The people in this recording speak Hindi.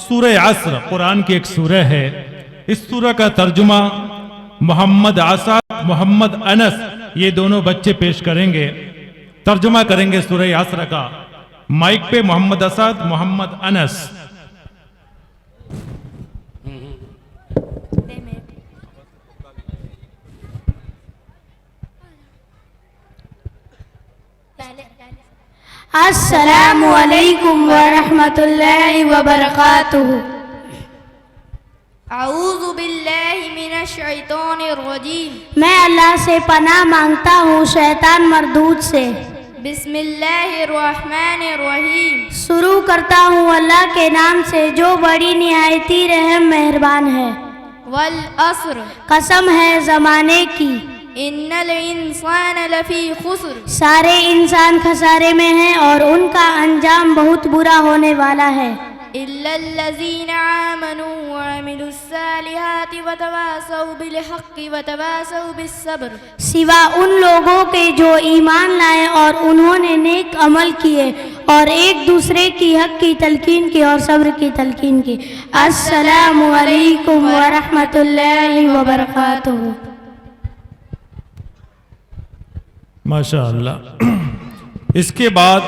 सूरह असर कुरान की एक सूरह है। इस सूरह का तर्जुमा मोहम्मद आसाद, मोहम्मद अनस, ये दोनों बच्चे पेश करेंगे, तर्जुमा करेंगे सूरह असर का। माइक पे मोहम्मद आसाद, मोहम्मद अनस। अस्सलामु अलैकुम व रहमतुल्लाहि व बरकातुहू। अऊज़ु बिल्लाहि मिनश शैतानिर रजीम। मैं अल्लाह से पनाह मांगता हूँ शैतान मरदूद से। बिस्मिल्लाहिर रहमानिर रहीम। शुरू करता हूँ अल्लाह के नाम से जो बड़ी निहायती रहम मेहरबान है। वल अस्र। कसम है ज़माने की। इन्नल इंसान लफी खुस्र। सारे इंसान खसारे में हैं और उनका अंजाम बहुत बुरा होने वाला है। इल्लल्लज़ीना आमनू व अमिलुस्सालिहाति व तवासौ बिल हक़्क़ि व तवासौ बिस्सब्र। सिवा उन लोगों के जो ईमान लाए और उन्होंने नेक अमल किए और एक दूसरे की हक की तलकीन की और सब्र की तलकीन की। अस्सलामु अलैकुम व रहमतुल्लाहि व बरकातुहू। माशा अल्लाह। इसके बाद